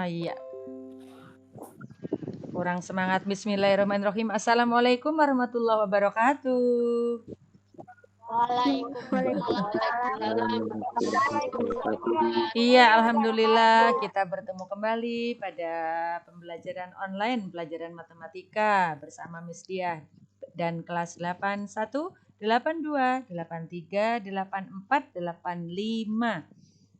Iya. Kurang semangat. Bismillahirrahmanirrahim. Assalamualaikum warahmatullahi wabarakatuh. Iya, alhamdulillah kita bertemu kembali pada pembelajaran online, pelajaran matematika bersama Miss Diah dan kelas 81, 82, 83, 84, 85.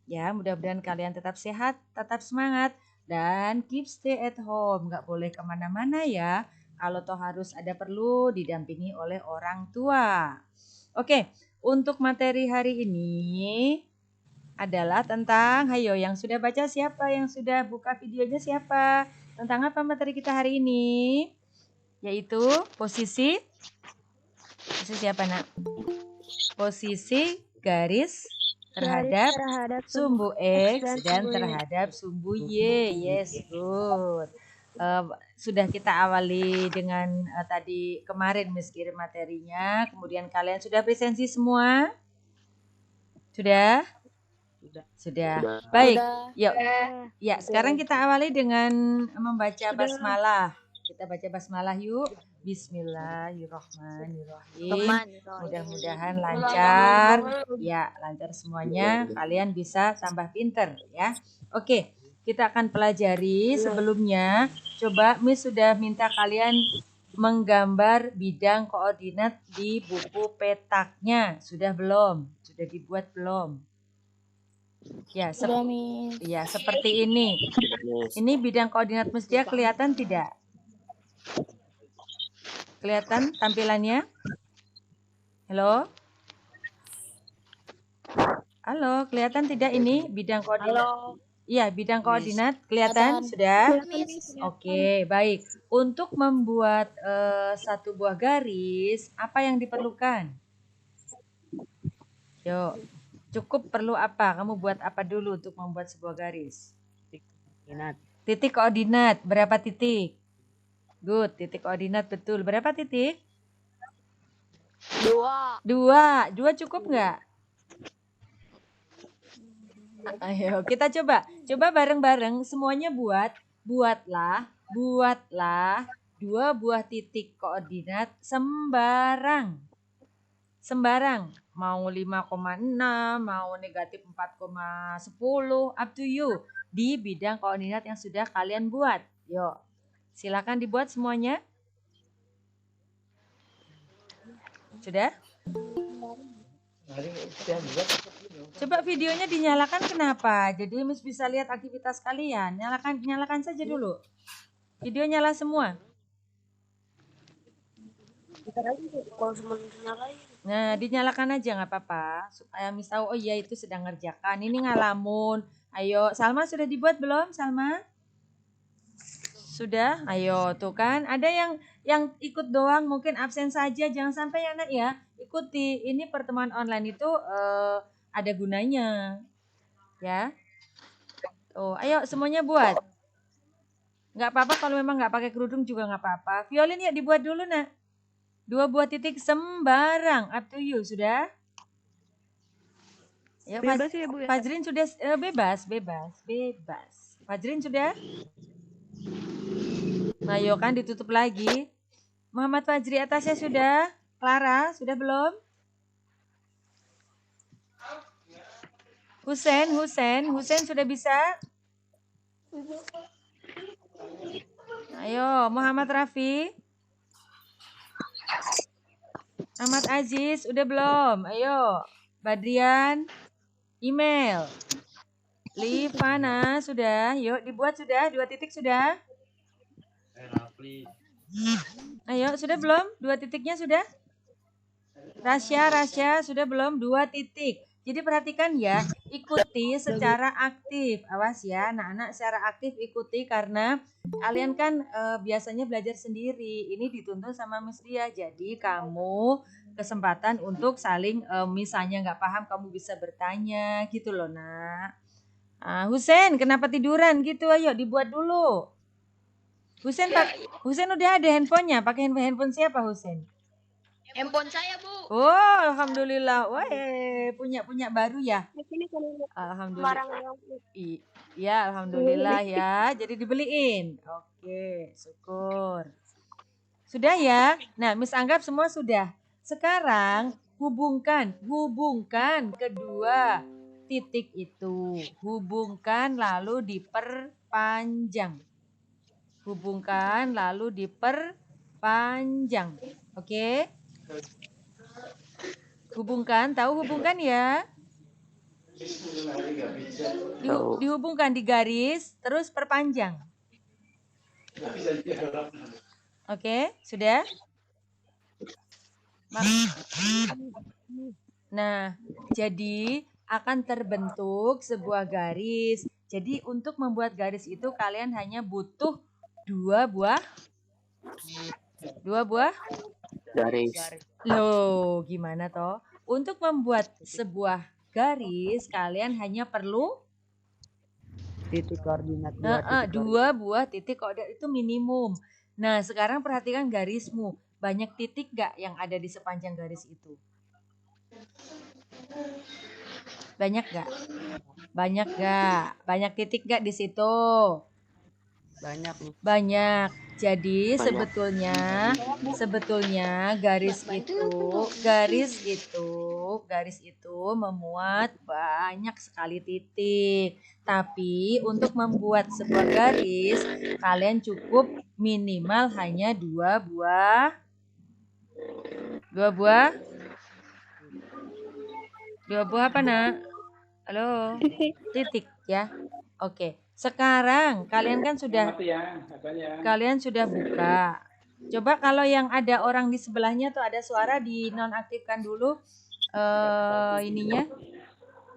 Ya, mudah-mudahan kalian tetap sehat, tetap semangat, dan keep stay at home. Nggak boleh kemana-mana ya. Kalau toh harus ada perlu didampingi oleh orang tua. Oke, untuk materi hari ini adalah tentang, ayo yang sudah baca siapa, yang sudah buka videonya siapa? Tentang apa materi kita hari ini? Yaitu posisi apa nak? Posisi garis terhadap sumbu X dan terhadap sumbu Y. Yes, good. Sudah kita awali dengan tadi kemarin Miss kirim materinya. Kemudian kalian sudah presensi semua? Sudah? Sudah. Baik. Yuk. Ya, sekarang kita awali dengan membaca basmalah. Kita baca basmalah yuk. Bismillahirrahmanirrahim. Mudah-mudahan lancar. Ya, lancar semuanya. Kalian bisa tambah pinter ya. Oke, kita akan pelajari sebelumnya. Coba Miss sudah minta kalian menggambar bidang koordinat di buku petaknya. Sudah belum? Sudah dibuat belum? Ya, ya, seperti ini. Ini bidang koordinat Miss Dia kelihatan tidak? Kelihatan tampilannya? Halo? Halo, kelihatan tidak ini bidang koordinat? Iya, bidang koordinat kelihatan sudah? Oke, baik. Untuk membuat satu buah garis, apa yang diperlukan? Yuk, cukup perlu apa? Kamu buat apa dulu untuk membuat sebuah garis? Titik koordinat, berapa titik? Good, titik koordinat betul. Berapa titik? 2. 2 cukup nggak? Ayo kita coba bareng-bareng semuanya buatlah 2 buah titik koordinat sembarang. Mau 5,6, mau negatif 4,10, up to you. Di bidang koordinat yang sudah kalian buat. Yuk, silakan dibuat semuanya. Sudah? Coba videonya dinyalakan kenapa? Jadi Miss bisa lihat aktivitas kalian. Nyalakan saja dulu. Video nyala semua. Nah, dinyalakan aja nggak apa-apa. Supaya Miss tahu, oh iya itu sedang ngerjakan. Ini ngalamun. Ayo, Salma sudah dibuat belum, Salma? Sudah? Ayo, tuh kan. Ada yang ikut doang, mungkin absen saja. Jangan sampai ya, Nak ya. Ikuti. Ini pertemuan online itu ada gunanya. Ya. Tuh, ayo semuanya buat. Nggak apa-apa kalau memang nggak pakai kerudung juga nggak apa-apa. Violin ya dibuat dulu, Nak. 2 buah titik sembarang. Up to you, sudah? Ya, bebas ya, Bu, ya? Fajrin sudah bebas. Fajrin sudah? Ayo kan ditutup lagi. Muhammad Fajri atasnya sudah? Clara sudah belum? Husen sudah bisa? Ayo, Muhammad Rafi. Ahmad Aziz udah belum? Ayo, Badrian. Email. Livana sudah? Yuk dibuat sudah? 2 titik sudah? Ayo, sudah belum? 2 titiknya sudah? Rasya sudah belum? 2 titik. Jadi perhatikan ya, ikuti secara aktif. Awas ya, anak-anak secara aktif ikuti karena kalian kan biasanya belajar sendiri. Ini dituntun sama Miss Dia. Jadi kamu kesempatan untuk saling misalnya nggak paham kamu bisa bertanya gitu loh, Nak. Husen, kenapa tiduran gitu? Ayo dibuat dulu. Husen udah ada handphonenya. Pakai handphone siapa, Husen? Handphone saya, Bu. Oh, alhamdulillah. Wah, punya baru ya? Ini kan Alhamdulillah. barang yang Iya, alhamdulillah ya. Jadi dibeliin. Oke, syukur. Sudah ya? Nah, Miss anggap semua sudah. Sekarang hubungkan kedua titik itu. Hubungkan lalu diperpanjang. Hubungkan lalu diperpanjang. Oke? Hubungkan, tahu hubungkan ya? Dihubungkan di garis, terus perpanjang. Oke, sudah? Nah, jadi akan terbentuk sebuah garis. Jadi untuk membuat garis itu kalian hanya butuh dua buah garis. Loh, gimana toh? Untuk membuat sebuah garis kalian hanya perlu Titik koordinat dua buah titik koordinat itu minimum. Nah, sekarang perhatikan garismu. Banyak titik gak yang ada di sepanjang garis itu? Banyak gak? Banyak gak? Banyak titik gak di situ? Banyak nih. Banyak. Jadi Banyak. sebetulnya garis itu memuat banyak sekali titik. Tapi untuk membuat sebuah garis kalian cukup minimal hanya dua buah apa nak? Halo, titik ya. Oke. Sekarang kalian kan sudah buka. Coba kalau yang ada orang di sebelahnya tuh ada suara dinonaktifkan dulu ininya.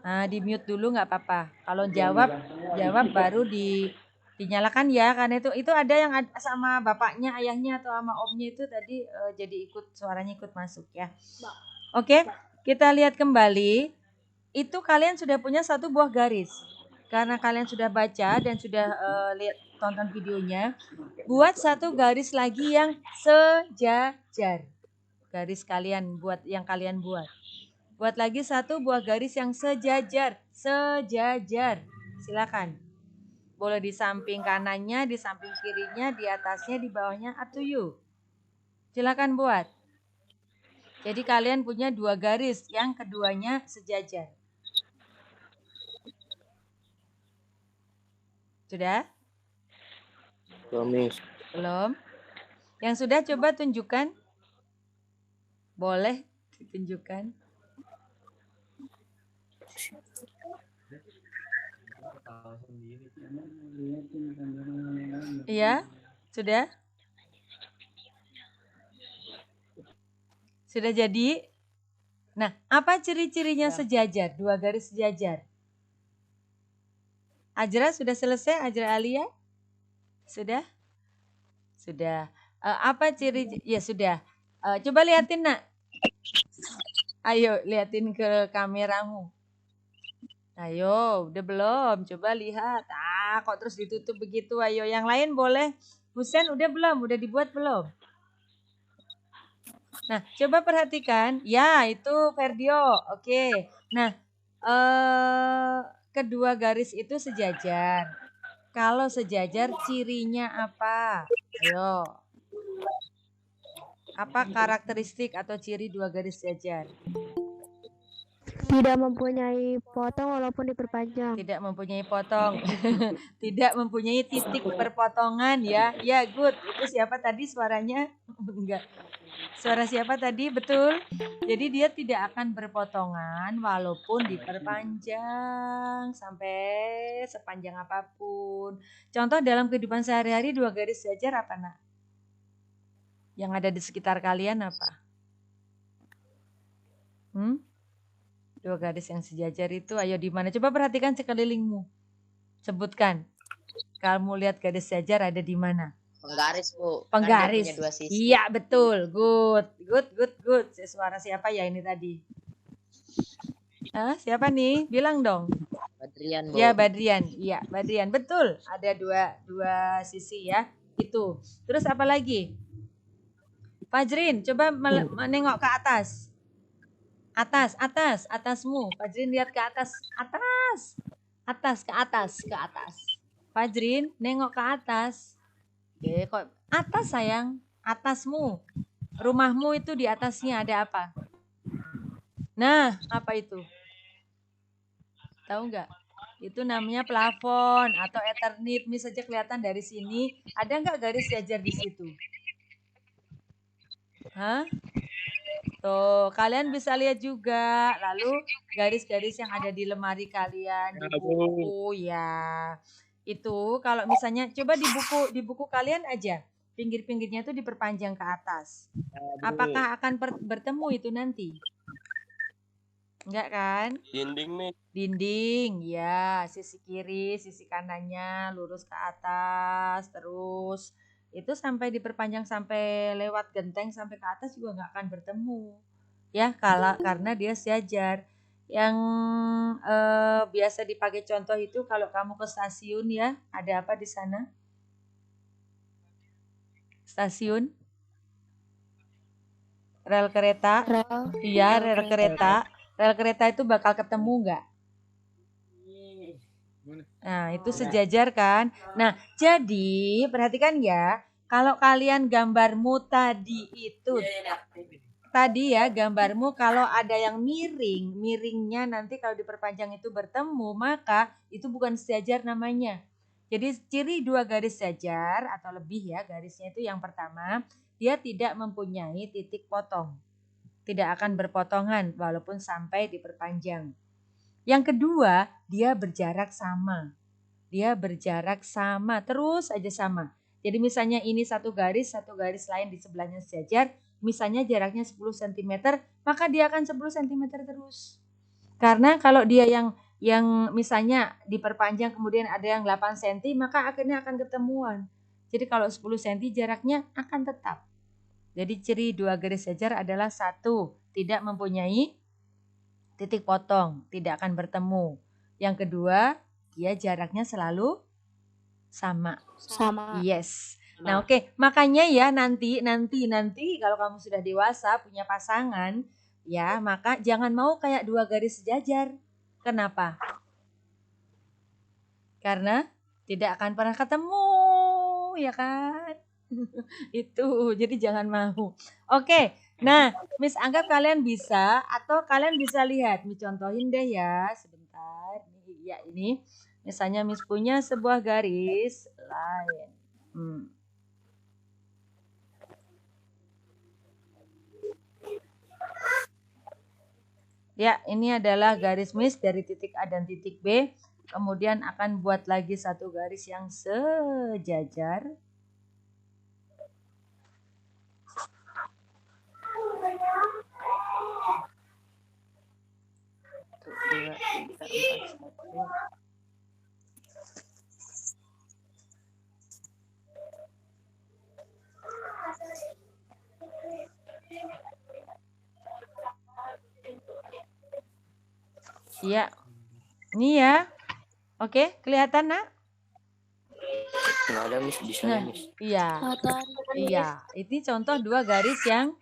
Nah, di mute dulu nggak apa-apa. Kalau jawab baru dinyalakan ya, karena itu ada yang sama bapaknya, ayahnya atau sama omnya itu tadi jadi suaranya ikut masuk ya. Oke, kita lihat kembali. Itu kalian sudah punya satu buah garis. Karena kalian sudah baca dan sudah tonton videonya, buat satu garis lagi yang sejajar. Garis kalian yang kalian buat. Buat lagi satu buah garis yang sejajar. Silakan. Boleh di samping kanannya, di samping kirinya, di atasnya, di bawahnya, up to you. Silakan buat. Jadi kalian punya dua garis, yang keduanya sejajar. Sudah? Belum? Yang sudah coba tunjukkan. Boleh ditunjukkan. Iya? Sudah? Sudah jadi? Nah, apa ciri-cirinya sejajar? Dua garis sejajar. Ajra sudah selesai? Ajra Alia? Sudah? Sudah. Apa ciri? Ya sudah. Coba liatin nak. Ayo liatin ke kameramu. Ayo, udah belum? Coba lihat. Kok terus ditutup begitu? Ayo, yang lain boleh. Husen udah belum? Udah dibuat belum? Nah, coba perhatikan. Ya, itu Ferdio. Oke. Nah, kedua garis itu sejajar. Kalau sejajar cirinya apa? Ayo. Apa karakteristik atau ciri dua garis sejajar? tidak mempunyai potong walaupun diperpanjang. Tidak mempunyai potong. Tidak mempunyai titik perpotongan ya. Ya, good. Itu siapa tadi suaranya? Enggak. Suara siapa tadi? Betul. Jadi dia tidak akan berpotongan walaupun diperpanjang sampai sepanjang apapun. Contoh dalam kehidupan sehari-hari dua garis sejajar apa nak? Yang ada di sekitar kalian apa? Dua garis yang sejajar itu ayo di mana? Coba perhatikan sekelilingmu. Sebutkan. Kamu lihat garis sejajar ada di mana? Penggaris, Bu. Penggaris. Kan dia punya dua sisi. Iya, betul. Good. Suara siapa ya ini tadi? Siapa nih? Bilang dong. Badrian, Bu. Ya, Badrian. Iya, Badrian. Betul. Ada dua sisi ya. Itu. Terus apa lagi? Fajrin, coba menengok ke atas. Atasmu. Fajrin lihat ke atas. Ke atas. Fajrin, nengok ke atas. Oke, kok atas sayang? Atasmu. Rumahmu itu di atasnya ada apa? Nah, apa itu? Tahu nggak? Itu namanya plafon atau Eternit. Ini saja kelihatan dari sini. Ada nggak garis jajar di situ? Hah? Tuh, kalian bisa lihat juga. Lalu garis-garis yang ada di lemari kalian, di buku ya. Itu kalau misalnya coba di buku kalian aja. Pinggir-pinggirnya itu diperpanjang ke atas. Apakah akan bertemu itu nanti? Enggak kan? Dinding, ya. Sisi kiri, sisi kanannya lurus ke atas, terus itu sampai diperpanjang sampai lewat genteng sampai ke atas juga nggak akan bertemu. Ya, karena dia sejajar. Yang biasa dipakai contoh itu kalau kamu ke stasiun ya, ada apa di sana? Stasiun? Rel kereta? Iya, rel kereta. Rel kereta itu bakal ketemu nggak? Nah, itu sejajar kan? Nah, jadi perhatikan ya, kalau kalian gambarmu tadi itu, tadi ya gambarmu kalau ada yang miringnya nanti kalau diperpanjang itu bertemu, maka itu bukan sejajar namanya. Jadi ciri dua garis sejajar atau lebih ya, garisnya itu yang pertama, dia tidak mempunyai titik potong. Tidak akan berpotongan walaupun sampai diperpanjang. Yang kedua, dia berjarak sama. Dia berjarak sama, terus aja sama. Jadi misalnya ini satu garis lain di sebelahnya sejajar, misalnya jaraknya 10 cm, maka dia akan 10 cm terus. Karena kalau dia yang misalnya diperpanjang kemudian ada yang 8 cm, maka akhirnya akan ketemuan. Jadi kalau 10 cm jaraknya akan tetap. Jadi ciri dua garis sejajar adalah satu, tidak mempunyai titik potong, tidak akan bertemu. Yang kedua, dia jaraknya selalu sama. Yes. Nah, oke. Makanya ya nanti kalau kamu sudah dewasa punya pasangan, ya, maka jangan mau kayak dua garis sejajar. Kenapa? Karena tidak akan pernah ketemu, ya kan? Itu. Jadi jangan mau. Oke. Nah, Miss anggap kalian bisa atau kalian bisa lihat. Miss contohin deh ya sebentar. Ya ini misalnya Miss punya sebuah garis lain. Ya, ini adalah garis Miss dari titik A dan titik B. Kemudian akan buat lagi satu garis yang sejajar. Iya. Ini ya. Oke, kelihatan nak? Nggak ada Miss, bisa nah, Miss. Iya. Iya, ini contoh dua garis yang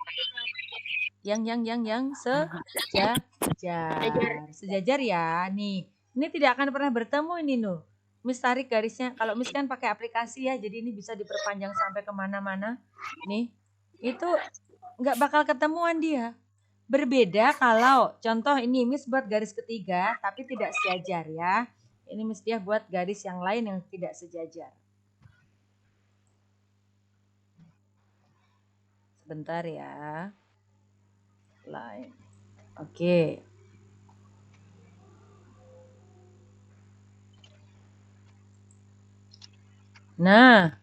sejajar ya. Nih, ini tidak akan pernah bertemu ini Nuh. Miss tarik garisnya. Kalau Miss kan pakai aplikasi ya, jadi ini bisa diperpanjang sampai kemana-mana. Nih, itu nggak bakal ketemuan dia. Berbeda kalau contoh ini Miss buat garis ketiga tapi tidak sejajar ya. Ini Miss dia buat garis yang lain yang tidak sejajar. Sebentar ya. Line. Oke. Nah,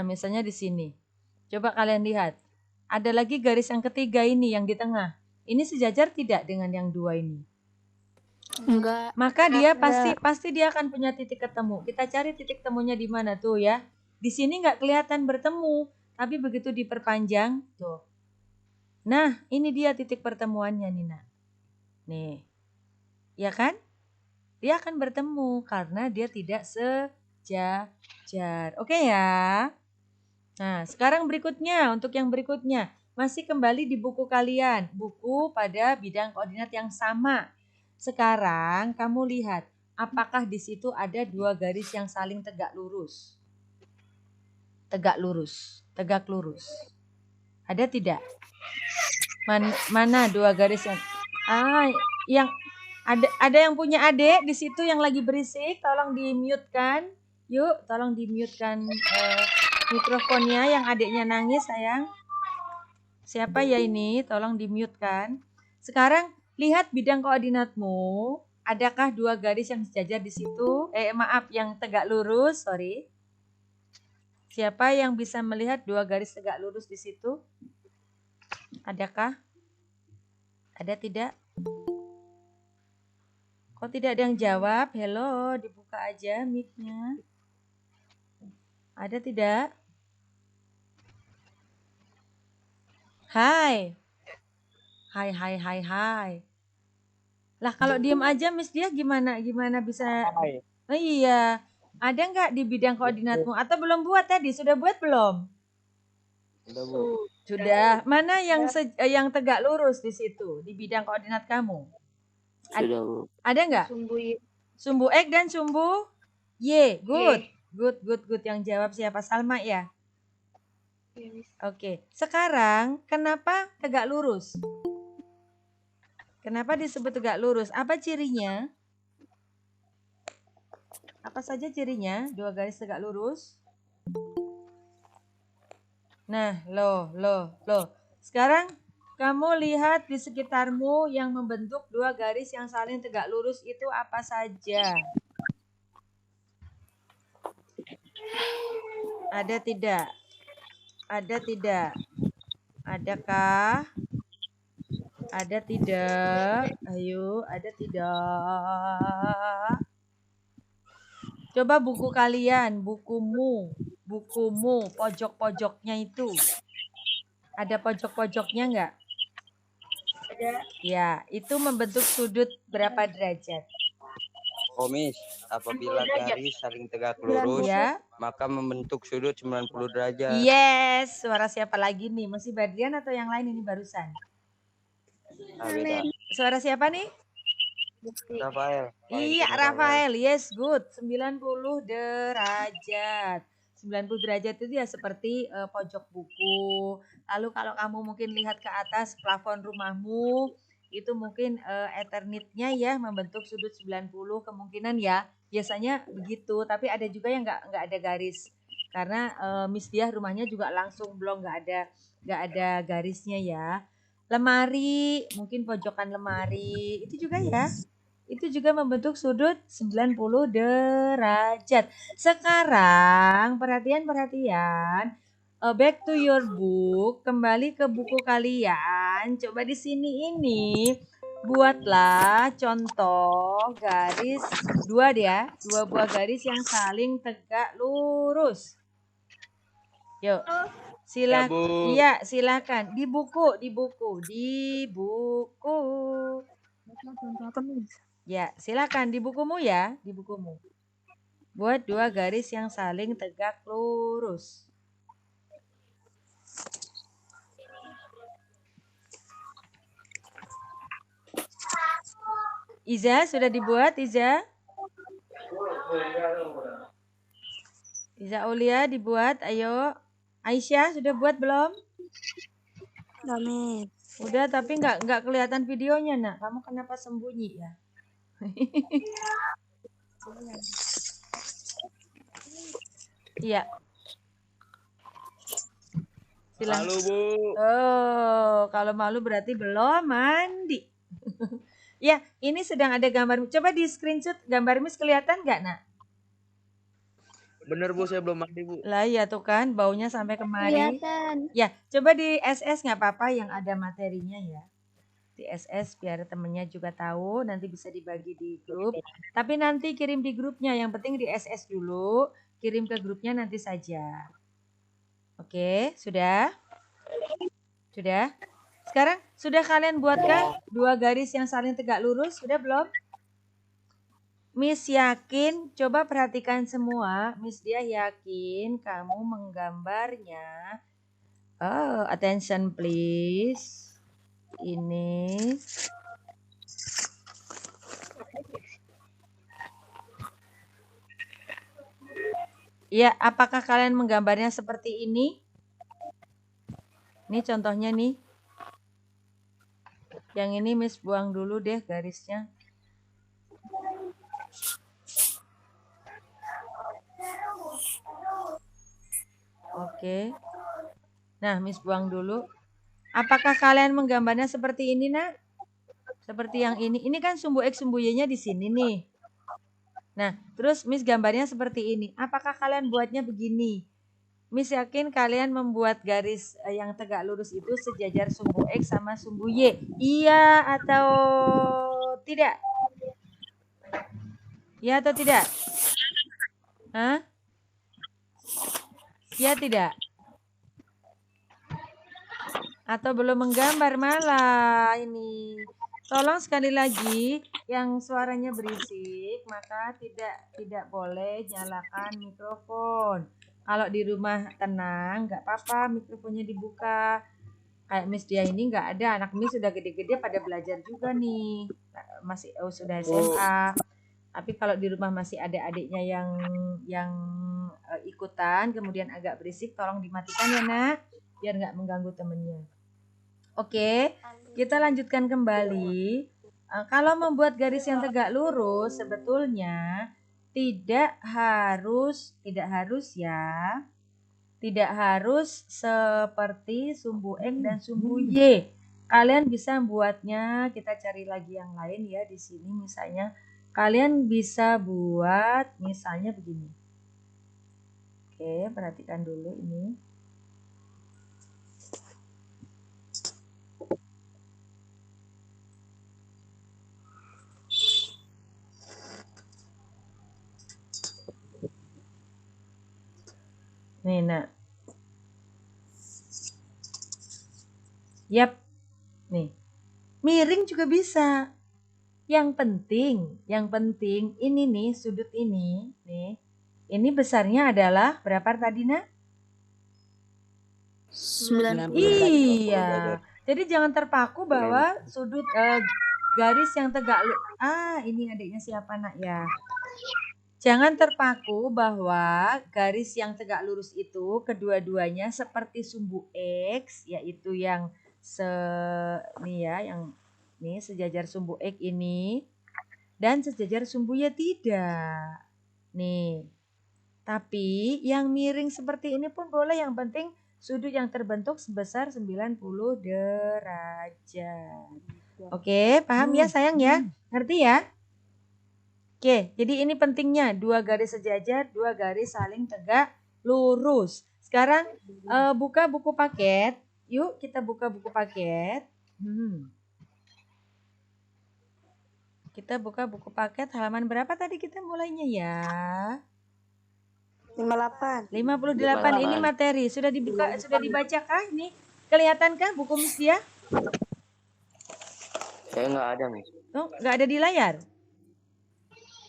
misalnya di sini. Coba kalian lihat. Ada lagi garis yang ketiga ini yang di tengah. Ini sejajar tidak dengan yang dua ini? Enggak. Maka dia pasti dia akan punya titik ketemu. Kita cari titik temunya di mana tuh ya. Di sini nggak kelihatan bertemu, tapi begitu diperpanjang tuh. Nah, ini dia titik pertemuannya Nina. Nih. Ya kan? Dia akan bertemu karena dia tidak sejajar. Oke ya. Nah, sekarang berikutnya, untuk yang berikutnya. Masih kembali di buku kalian. Buku pada bidang koordinat yang sama. Sekarang kamu lihat, apakah di situ ada dua garis yang saling tegak lurus? Tegak lurus, tegak lurus. Ada tidak? Mana dua garis yang yang ada yang punya adik di situ yang lagi berisik, tolong di-mute kan. Yuk, tolong di-mute kan mikrofonnya, yang adiknya nangis sayang. Siapa ya ini? Tolong di-mute kan. Sekarang lihat bidang koordinatmu. Adakah dua garis yang sejajar di situ? Maaf, yang tegak lurus, sorry. Siapa yang bisa melihat dua garis tegak lurus di situ? Adakah? Ada tidak? Kok tidak ada yang jawab? Hello, dibuka aja mic-nya. Ada tidak? Hai. Hai. Lah kalau diem aja Miss Dia gimana bisa? Oh iya. Ada nggak di bidang koordinatmu? Atau belum buat tadi? Sudah buat belum? Udah, Bu. Sudah. Mana yang tegak lurus di situ di bidang koordinat kamu? Sudah, Bu. Ada nggak? Sumbu X dan sumbu Y. Good. Good. Yang jawab siapa? Salma ya? Oke. Sekarang kenapa tegak lurus? Kenapa disebut tegak lurus? Apa cirinya? Apa saja cirinya? Dua garis tegak lurus. Nah, loh. Sekarang kamu lihat di sekitarmu yang membentuk dua garis yang saling tegak lurus itu apa saja? Ada tidak? Adakah? Ada tidak? Ayo, ada tidak? Coba buku kalian, bukumu, pojok-pojoknya itu. Ada pojok-pojoknya enggak? Ada. Ya, itu membentuk sudut berapa derajat? Miss, apabila garis saling tegak lurus, Ya. maka membentuk sudut 90 derajat. Yes, suara siapa lagi nih? Masih Badrian atau yang lain ini barusan? Beda. Suara siapa nih? Rafael. Iya, Rafael. Yes, good. 90 derajat. 90 derajat itu ya seperti pojok buku. Lalu kalau kamu mungkin lihat ke atas plafon rumahmu, itu mungkin Ethernetnya ya membentuk sudut 90 kemungkinan ya. Biasanya begitu, tapi ada juga yang nggak ada garis. Karena Miss Diah rumahnya juga langsung blok, nggak ada garisnya ya. Lemari, mungkin pojokan lemari, itu juga ya. Itu juga membentuk sudut 90 derajat. Sekarang perhatian. Back to your book, kembali ke buku kalian. Coba di sini ini buatlah contoh garis dua buah garis yang saling tegak lurus. Yuk. Silakan. Di buku. Ya, silakan di bukumu ya, di bukumu. Buat dua garis yang saling tegak lurus. Iza, sudah dibuat Iza? Iza Aulia dibuat, ayo. Aisyah sudah buat belum? Amin. Udah, tapi nggak kelihatan videonya, Nak. Kamu kenapa sembunyi ya? Iya. Malu, Bu. Oh, kalau malu berarti belum mandi. Ya, ini sedang ada gambar. Coba di screenshot gambar Miss, kelihatan nggak, Nak? Bener, Bu, saya belum mandi, Bu. Lah iya tuh kan, baunya sampai kemari. Kelihatan. Ya, coba di SS nggak apa-apa yang ada materinya ya. Di SS biar temennya juga tahu, nanti bisa dibagi di grup. Tapi nanti kirim di grupnya, yang penting di SS dulu, kirim ke grupnya nanti saja. Oke, sudah? Sudah? Sekarang sudah kalian buatkah dua garis yang saling tegak lurus? Sudah belum? Miss yakin, coba perhatikan semua. Miss dia yakin kamu menggambarnya. Oh, attention please. Ini. Ya, apakah kalian menggambarnya seperti ini? Ini contohnya nih. Yang ini Miss buang dulu deh garisnya. Oke. Nah, Miss buang dulu. Apakah kalian menggambarnya seperti ini, Nak? Seperti yang ini. Ini kan sumbu X, sumbu Y-nya di sini nih. Nah, terus Miss gambarnya seperti ini. Apakah kalian buatnya begini? Miss yakin kalian membuat garis yang tegak lurus itu sejajar sumbu X sama sumbu Y. Iya atau tidak? Iya atau tidak? Hah? Iya tidak? Atau belum menggambar malah ini. Tolong sekali lagi yang suaranya berisik maka tidak boleh nyalakan mikrofon. Kalau di rumah tenang nggak apa-apa mikrofonnya dibuka. Kayak Miss dia ini nggak ada, anak Miss sudah gede-gede pada belajar juga nih. Masih sudah SMA. Tapi kalau di rumah masih ada adiknya yang ikutan kemudian agak berisik tolong dimatikan ya, Nak, biar nggak mengganggu temennya. Oke, kita lanjutkan kembali. Kalau membuat garis yang tegak lurus sebetulnya tidak harus ya. Tidak harus seperti sumbu X dan sumbu Y. Kalian bisa buatnya, kita cari lagi yang lain ya di sini misalnya. Kalian bisa buat misalnya begini. Oke, perhatikan dulu ini. Nih, Nak. Yap. Nih. Miring juga bisa. Yang penting ini nih, sudut ini, nih. Ini besarnya adalah berapa tadi, Nak? 90. Iya. Jadi jangan terpaku bahwa sudut garis yang tegak ini adiknya siapa, Nak ya? Jangan terpaku bahwa garis yang tegak lurus itu kedua-duanya seperti sumbu X, yaitu yang yang nih sejajar sumbu X ini dan sejajar sumbu Y tidak. Nih. Tapi yang miring seperti ini pun boleh, yang penting sudut yang terbentuk sebesar 90 derajat. Oke, paham ya sayang ya? Ngerti ya? Oke, jadi ini pentingnya, dua garis sejajar, dua garis saling tegak lurus. Sekarang buka buku paket. Yuk kita buka buku paket. Kita buka buku paket halaman berapa tadi kita mulainya ya? 58. 58 ini materi. Sudah dibuka, sudah dibacakah ini? Kelihatankah buku Miss dia? Saya nggak ada, Miss. Oh, nggak ada di layar?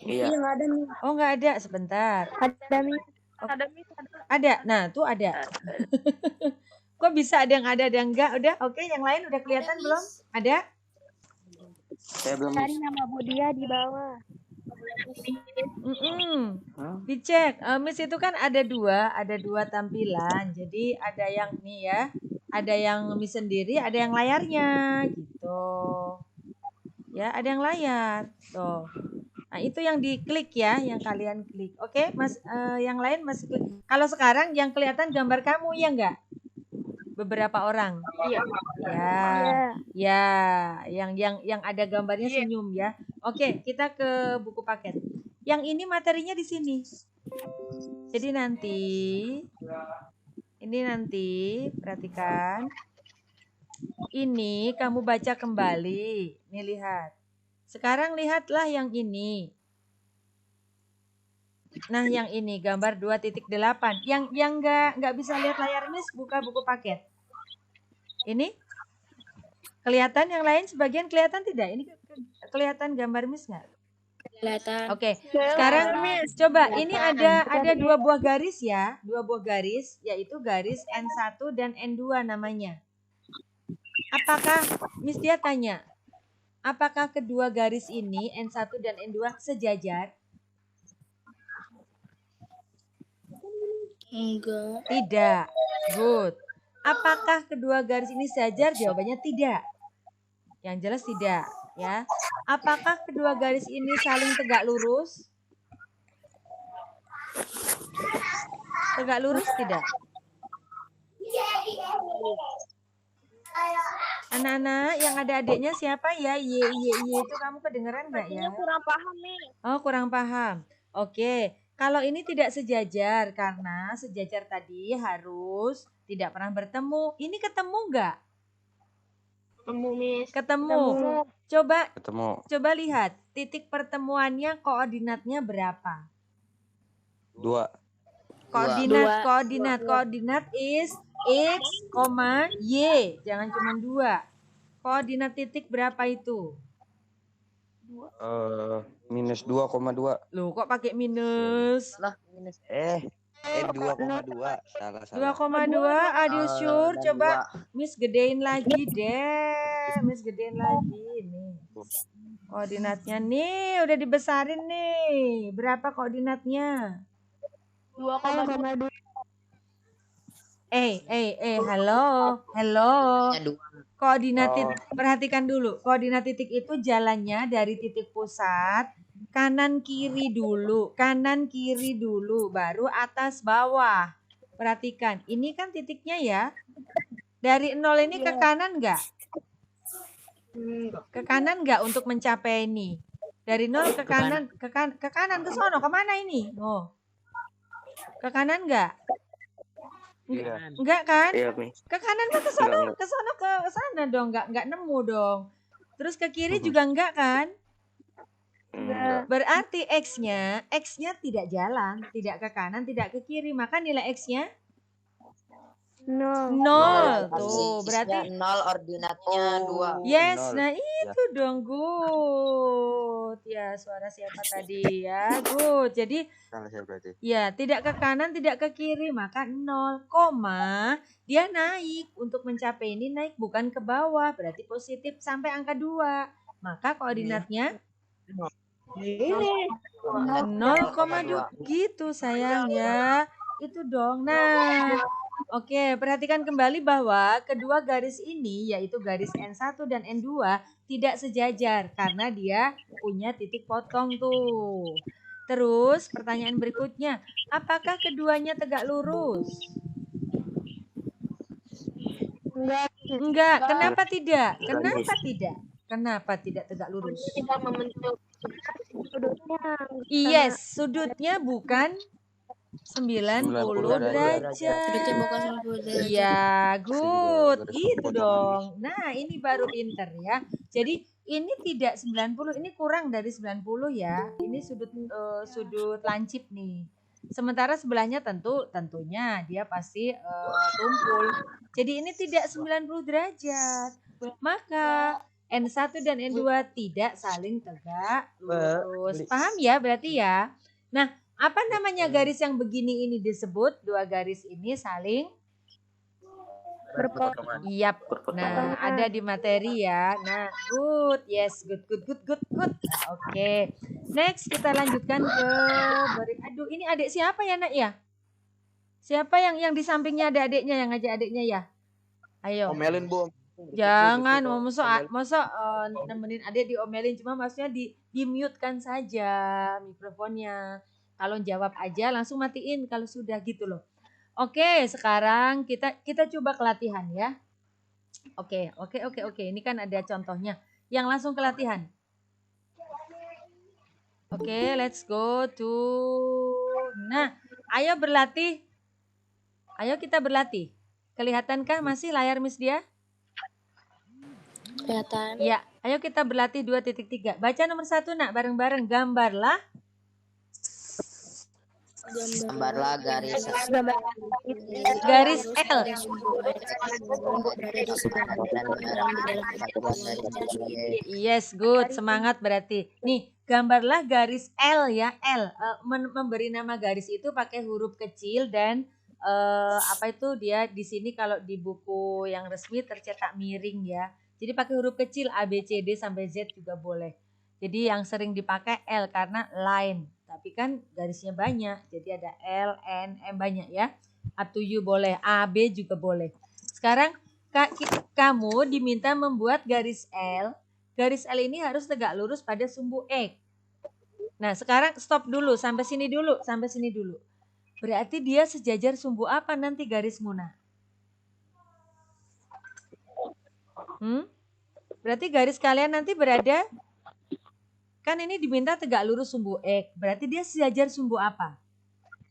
Iya. Nggak ada nih. Oh, nggak ada. Sebentar. Ada nih. Ada. Nah, tuh ada. Kok bisa ada yang enggak? Udah, oke. Yang lain udah kelihatan belum? Ada? Saya belum. Cari nama Bu dia di bawah. Dicek. Miss itu kan ada dua tampilan. Jadi ada yang nih ya, ada yang Miss sendiri, ada yang layarnya gitu. Ya, ada yang layar. Tuh. Nah, itu yang diklik ya, yang kalian klik. Oke, Mas, yang lain masih klik. Kalau sekarang yang kelihatan gambar kamu ya enggak? Beberapa orang. Iya. Ya, yang ada gambarnya senyum ya. Oke, kita ke buku paket. Yang ini materinya di sini. Jadi nanti perhatikan. Ini kamu baca kembali. Nih lihat. Sekarang lihatlah yang ini. Nah, yang ini gambar 2.8. Yang nggak bisa lihat layar Miss, buka buku paket. Ini kelihatan, yang lain sebagian kelihatan tidak? Ini kelihatan gambar Miss nggak? Kelihatan. Oke, sekarang coba ini ada dua buah garis ya, dua buah garis, yaitu garis N1 dan N2 namanya. Apakah Miss Dia tanya, apakah kedua garis ini N1 dan N2 sejajar? Enggak. Tidak. Good. Apakah kedua garis ini sejajar? Jawabannya tidak. Yang jelas tidak, ya. Apakah kedua garis ini saling tegak lurus? Tegak lurus tidak? Anak-anak yang ada adiknya siapa ya? Ye itu kamu kedengeran nggak ya? Kurang paham nih. Oh, kurang paham. Oke, kalau ini tidak sejajar karena sejajar tadi harus tidak pernah bertemu. Ini ketemu nggak? Ketemu, Miss. Ketemu. Ketemu. Coba lihat titik pertemuannya koordinatnya berapa? 2. Koordinat is x, y. Jangan cuma 2. Koordinat titik berapa itu? Minus 2,2. Loh, kok pakai minus? 2,2. Salah. 2,2. Are you sure? Coba Miss gedein lagi deh. Miss gedein lagi nih. Koordinatnya nih udah dibesarin nih. Berapa koordinatnya? 2,2. Halo. Koordinat titik, perhatikan dulu. Koordinat titik itu jalannya dari titik pusat kanan kiri dulu, baru atas bawah. Perhatikan, ini kan titiknya ya. Dari 0 ini ke kanan enggak? Ke kanan enggak untuk mencapai ini? Dari 0 ke kanan, ke kanan ke sono, kemana ini? Oh. Ke kanan enggak? Iya. Enggak kan? Iya, Miss. Ke kanan ke sono, ke sana dong, enggak nemu dong. Terus ke kiri juga enggak kan? Enggak. Berarti X-nya tidak jalan, tidak ke kanan, tidak ke kiri, maka nilai X-nya 0. Tuh, berarti 0 ordinatnya 2. yes, 0. nah itu dong, good. Ya, suara siapa tadi ya? Good. Jadi Salah saya berarti. ya, tidak ke kanan, tidak ke kiri, maka 0, dia naik. Untuk mencapai ini naik bukan ke bawah, berarti positif sampai angka 2. Maka koordinatnya 0,2 gitu sayang ya. Itu dong. Nah, oke, perhatikan kembali bahwa kedua garis ini yaitu garis N1 dan N2 tidak sejajar karena dia punya titik potong tuh. Terus pertanyaan berikutnya, apakah keduanya tegak lurus? Enggak. Kenapa tidak? Kenapa tidak tegak lurus? Tidak membentuk sudutnya. Yes, sudutnya bukan 90 derajat. Sudutnya bukan 90 derajat. Iya, good. Gitu dong. Nah, ini baru pinter ya. Jadi ini tidak 90, ini kurang dari 90 ya. Ini sudut lancip nih. Sementara sebelahnya tentunya dia pasti tumpul. Jadi ini tidak 90 derajat. Maka N1 dan N2 tidak saling tegak lurus. Paham ya berarti ya? Nah, apa namanya garis yang begini ini disebut? Dua garis ini saling Berpotongan. Yap. Nah, ada di materi ya. Nah, good. Yes, good. Nah, oke. Next kita lanjutkan ke aduh, ini adik siapa ya, Nak ya? Siapa yang di sampingnya ada adiknya yang ngajak adiknya ya? Ayo. Omelin, Bu. Jangan, masa nemenin adik diomelin, cuma maksudnya di mute kan saja mikrofonnya. Kalau jawab aja langsung matiin kalau sudah gitu loh. Oke, sekarang kita coba ke latihan ya. Oke. Ini kan ada contohnya. Yang langsung ke latihan. Oke, let's go to. Nah, ayo berlatih. Ayo kita berlatih. Kelihatankah masih layar Miss Dia? Kelihatan. Ya, ayo kita berlatih 2.3. Baca nomor 1 Nak, bareng-bareng. Gambarlah Gambarlah garis Garis L. berada di sebelah kanan satuan dari sumbu Y. Yes, good. Semangat berarti. Nih, gambarlah garis L ya, L. Memberi nama garis itu pakai huruf kecil dan apa itu dia di sini kalau di buku yang resmi tercetak miring ya. Jadi pakai huruf kecil A, B, C, D sampai Z juga boleh. Jadi yang sering dipakai L karena line. Tapi kan garisnya banyak. Jadi ada L, N, M banyak ya. Up to you boleh. A, B juga boleh. Sekarang kamu diminta membuat garis L. Garis L ini harus tegak lurus pada sumbu X. Nah, sekarang stop dulu. Sampai sini dulu. Sampai sini dulu. Berarti dia sejajar sumbu apa nanti garis Muna? Berarti garis kalian nanti berada, kan ini diminta tegak lurus sumbu X. Berarti dia sejajar sumbu apa?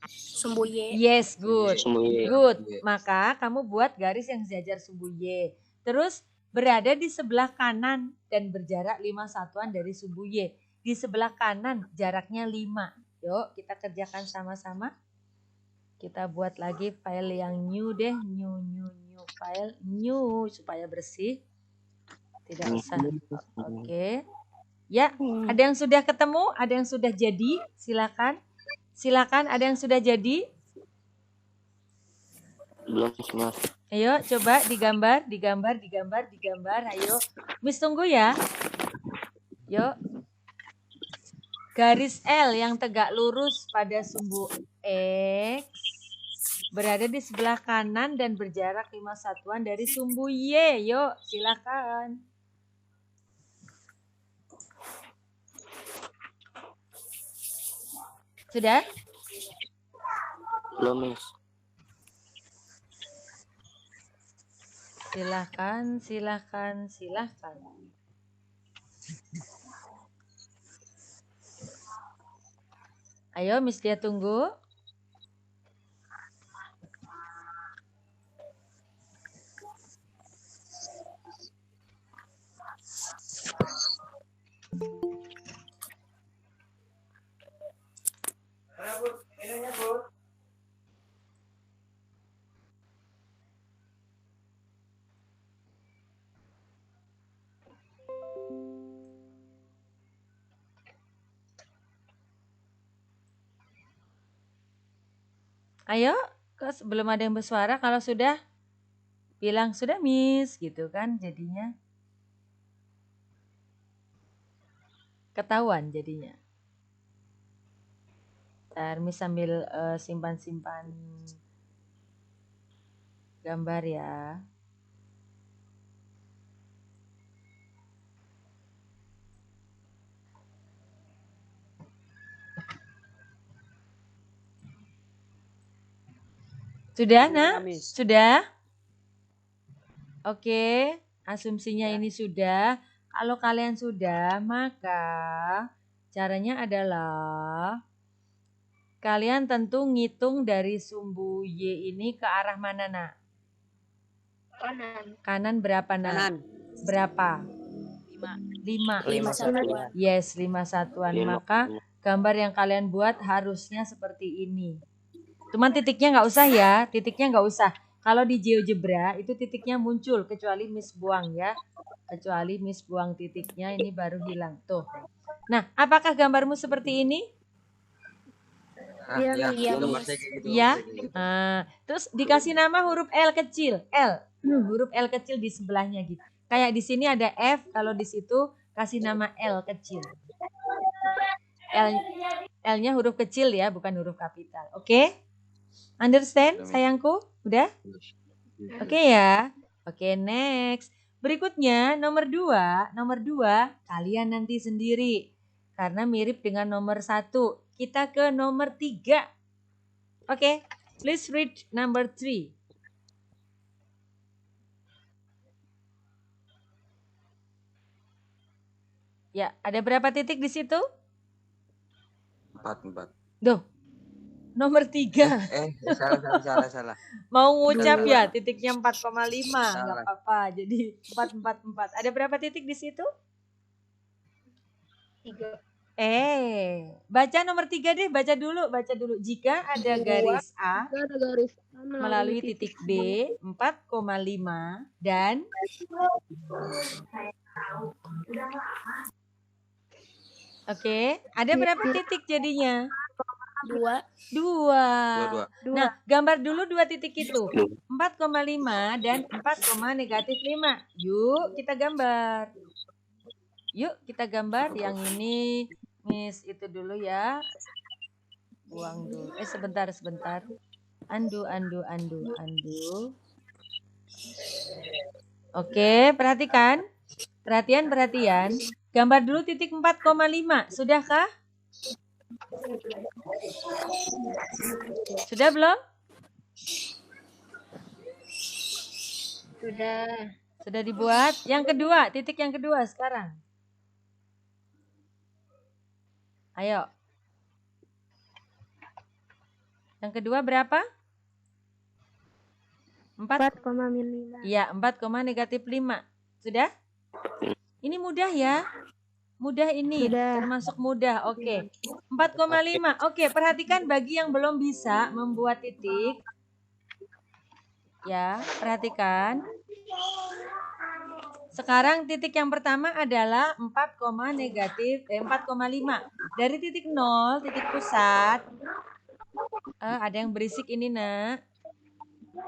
Sumbu Y. Yes, good. Sumbu Y. Good. Maka kamu buat garis yang sejajar sumbu Y. Terus berada di sebelah kanan dan berjarak 5 satuan dari sumbu Y. Di sebelah kanan jaraknya 5. Yuk kita kerjakan sama-sama. Kita buat lagi file yang new deh. New file. New supaya bersih. Tidak usah. Oke. Ya, ada yang sudah ketemu? Ada yang sudah jadi? Silakan. Silakan, ada yang sudah jadi? Belum, Mas. Ayo, coba digambar. Ayo, Miss tunggu ya. Yuk. Garis L yang tegak lurus pada sumbu X berada di sebelah kanan dan berjarak 5 satuan dari sumbu Y. Yuk, silakan. Sudah? Belum, Miss. Silakan. Ayo, Miss dia tunggu. Ayo, belum ada yang bersuara. Kalau sudah, bilang sudah Miss, gitu kan jadinya. Ketahuan jadinya. Ntar Miss sambil simpan-simpan gambar ya. Sudah, Nak? Sudah? Oke, asumsinya ini sudah. Kalau kalian sudah, maka caranya adalah kalian tentu ngitung dari sumbu Y ini ke arah mana, Nak? Kanan berapa, Nak? Kanan. Berapa? 5. 5 satuan. Yes, 5 satuan. Maka gambar yang kalian buat harusnya seperti ini. Cuman titiknya nggak usah ya, titiknya nggak usah. Kalau di GeoGebra itu titiknya muncul, kecuali Miss buang ya. Kecuali Miss buang titiknya, ini baru hilang. Tuh. Nah, apakah gambarmu seperti ini? Iya. Terus dikasih nama huruf L kecil. L. Huruf L kecil di sebelahnya gitu. Kayak di sini ada F, kalau di situ kasih nama L kecil. L-nya huruf kecil ya, bukan huruf kapital. Oke? Understand, sayangku? Udah? Oke ya? Oke, next. Berikutnya, nomor 2. Nomor 2, kalian nanti sendiri. Karena mirip dengan nomor 1. Kita ke nomor 3. Oke, please read number 3. Ya, ada berapa titik di situ? 4. Duh, nomor 3. Salah. Mau ngucap ya, titiknya 4,5. Nggak apa-apa, jadi 4. Ada berapa titik di situ? 3. Baca nomor 3 deh, baca dulu. Jika ada garis A Ada garis A melalui titik B 4,5 dan Oke, ada berapa titik jadinya? 2. 2. Dua. Nah, gambar dulu 2 titik itu. 4,5 dan 4, negatif 5. Yuk, kita gambar. Yang ini. Miss, itu dulu ya. Buang dulu. Sebentar. Andu. Oke, perhatikan. Perhatian. Gambar dulu titik 4,5. Sudahkah? Sudah belum? Sudah dibuat. Yang kedua, titik yang kedua sekarang. Ayo. Yang kedua berapa? 4,5. Iya, 4, negatif 5. Sudah? Ini mudah ya. Mudah ini, termasuk mudah. Oke. 4,5. Oke, perhatikan bagi yang belum bisa membuat titik. Ya, perhatikan. Sekarang titik yang pertama adalah 4,5. Dari titik 0, titik pusat. Ada yang berisik ini, Nak.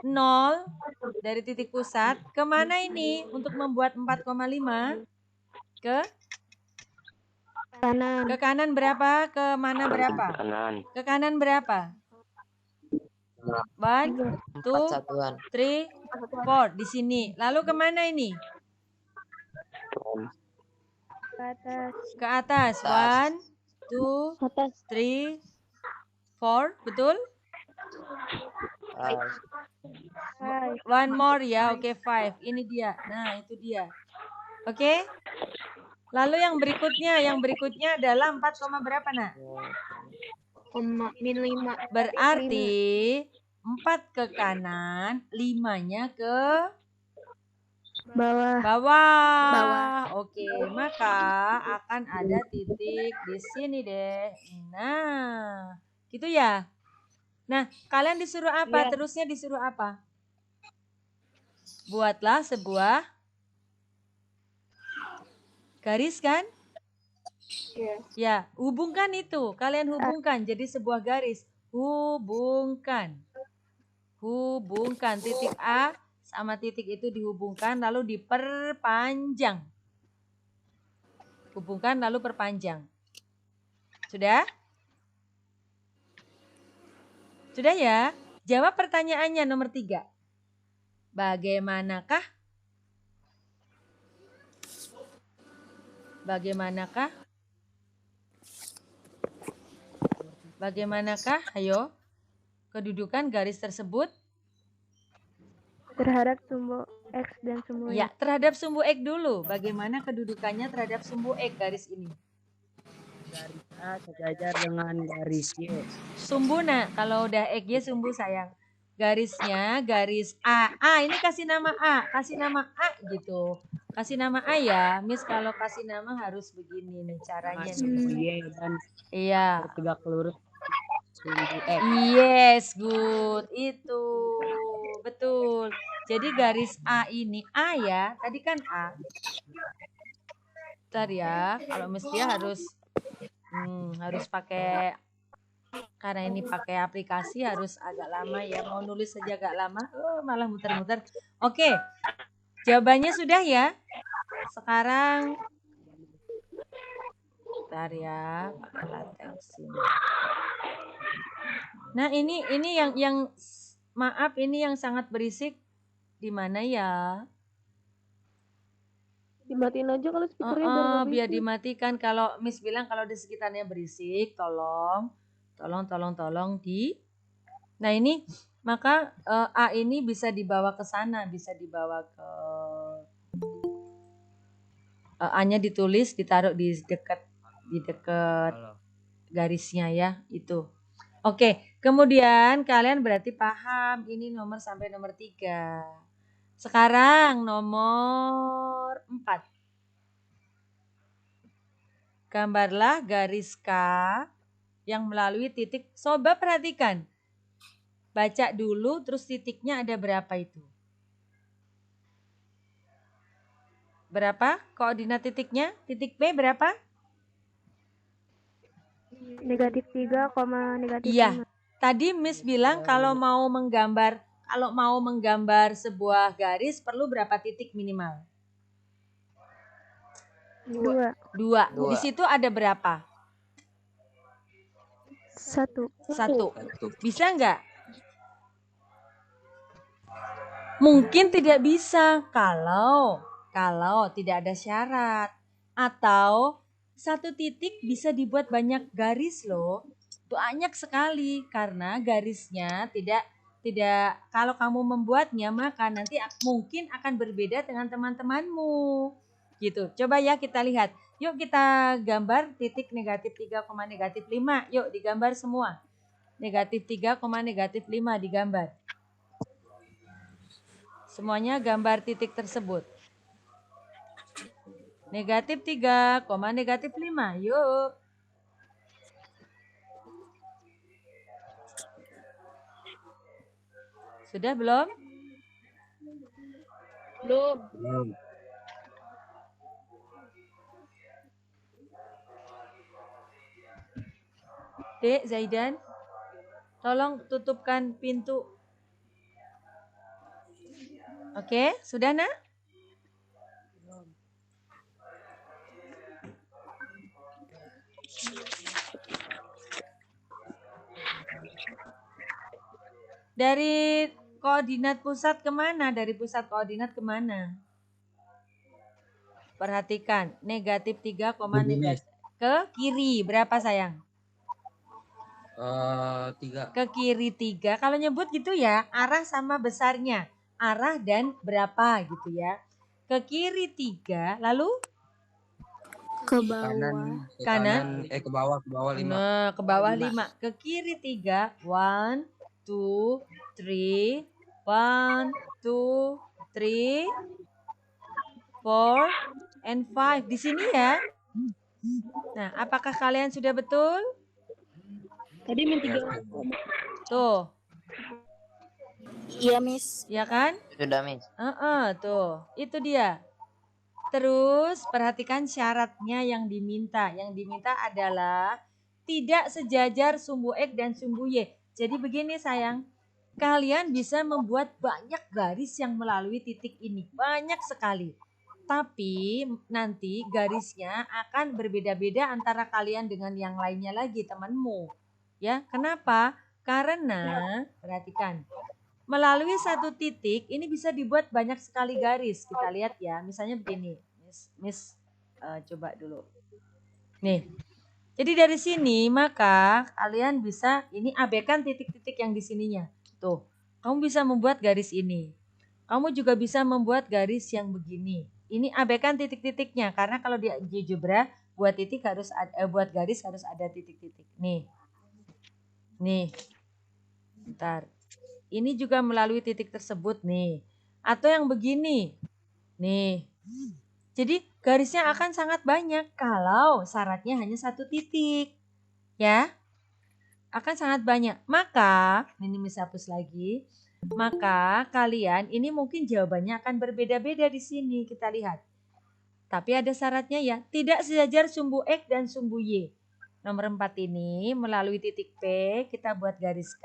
0 dari titik pusat. Kemana ini untuk membuat 4,5? Ke Kanan. Ke kanan berapa? Ke mana berapa? Ke kanan berapa? 1, 2, 3, 4. Di sini. Lalu kemana ini? Ke atas. 1, 2, 3, 4. Betul? One more ya. Oke, 5. Ini dia. Nah, itu dia. Oke. Lalu yang berikutnya adalah 4, berapa, Nak? 5. Berarti 4 ke kanan, 5-nya ke bawah. Oke, maka akan ada titik di sini deh. Nah, gitu ya. Nah, kalian disuruh apa? Terusnya disuruh apa? Buatlah sebuah garis kan? Ya, hubungkan itu. Kalian hubungkan jadi sebuah garis. Hubungkan titik A sama titik itu dihubungkan lalu diperpanjang. Hubungkan lalu perpanjang. Sudah? Sudah ya? Jawab pertanyaannya nomor 3. Bagaimanakah? Ayo. Kedudukan garis tersebut? Terhadap sumbu X dan sumbu Y. Ya, terhadap sumbu X dulu. Bagaimana kedudukannya terhadap sumbu X garis ini? Garis A sejajar dengan garis Y. Sumbu, Nak. Kalau udah X ya sumbu sayang. Garisnya garis A. Ini kasih nama A. Kasih nama A gitu. Kasih nama A ya. Miss kalau kasih nama harus begini nih caranya. Sumbu Y dan Iya. bertegak lurus sumbu X. Yes, good. Itu. Betul. Jadi garis A ini A ya. Tadi kan A. Bentar ya. Kalau mesti harus pakai, karena ini pakai aplikasi harus agak lama ya. Mau nulis saja agak lama. Malah muter-muter. Oke. Jawabannya sudah ya. Sekarang bentar ya, pakai latex ini. Nah, ini yang maaf, ini yang sangat berisik di mana ya? Dimatiin aja kalau speakernya biar dimatikan. Kalau Miss bilang kalau di sekitarnya berisik, tolong di. Nah, ini maka A ini bisa dibawa ke sana, bisa dibawa ke A-nya ditulis, ditaruh di dekat garisnya ya, itu. Oke, kemudian kalian berarti paham ini nomor sampai nomor 3. Sekarang nomor 4. Gambarlah garis K yang melalui titik. Coba perhatikan. Baca dulu terus titiknya ada berapa itu? Berapa koordinat titiknya? Titik P berapa? -3, Iya. -5. Tadi Miss bilang kalau mau menggambar sebuah garis perlu berapa titik minimal? 2. 2. Dua. Di situ ada berapa? 1. 1. Bisa nggak? Mungkin tidak bisa kalau tidak ada syarat. Atau satu titik bisa dibuat banyak garis loh. Banyak sekali karena garisnya tidak kalau kamu membuatnya maka nanti mungkin akan berbeda dengan teman-temanmu. Gitu. Coba ya kita lihat. Yuk kita gambar titik -3, -5. Yuk digambar semua. -3, -5 digambar. Semuanya gambar titik tersebut. -3, -5. Yuk. Sudah belum? Belum. Dek Zaidan, tolong tutupkan pintu. Oke, sudah nak? Dari koordinat pusat kemana? Dari pusat koordinat kemana? Perhatikan, -3, negatif. Ke kiri, berapa sayang? 3. Ke kiri 3. Kalau nyebut gitu ya, arah sama besarnya. Arah dan berapa gitu ya. Ke kiri 3, lalu? Ke bawah. Kanan. Ke bawah 5. Nah, ke bawah 5. Ke kiri 3. 1, 2, 3. 1, 2, 3. 4 and 5. Di sini ya. Nah, apakah kalian sudah betul? Tadi -3. Tuh. Iya, Miss. Ya kan? Sudah, Miss. Tuh. Itu dia. Terus perhatikan syaratnya yang diminta. Yang diminta adalah tidak sejajar sumbu X dan sumbu Y. Jadi begini sayang. Kalian bisa membuat banyak garis yang melalui titik ini. Banyak sekali. Tapi nanti garisnya akan berbeda-beda antara kalian dengan yang lainnya lagi, temanmu. Ya, kenapa? Karena perhatikan, melalui satu titik ini bisa dibuat banyak sekali garis. Kita lihat ya, misalnya begini. Miss coba dulu. Nih. Jadi dari sini maka kalian bisa ini abaikan titik-titik yang di sininya. Tuh, kamu bisa membuat garis ini. Kamu juga bisa membuat garis yang begini. Ini abaikan titik-titiknya karena kalau di GeoGebra buat titik harus buat garis harus ada titik-titik. Nih. Bentar. Ini juga melalui titik tersebut nih. Atau yang begini. Nih. Jadi garisnya akan sangat banyak kalau syaratnya hanya satu titik. Ya. Akan sangat banyak. Maka, ini Miss hapus lagi. Maka kalian ini mungkin jawabannya akan berbeda-beda di sini. Kita lihat. Tapi ada syaratnya ya. Tidak sejajar sumbu X dan sumbu Y. Nomor 4 ini melalui titik P kita buat garis K.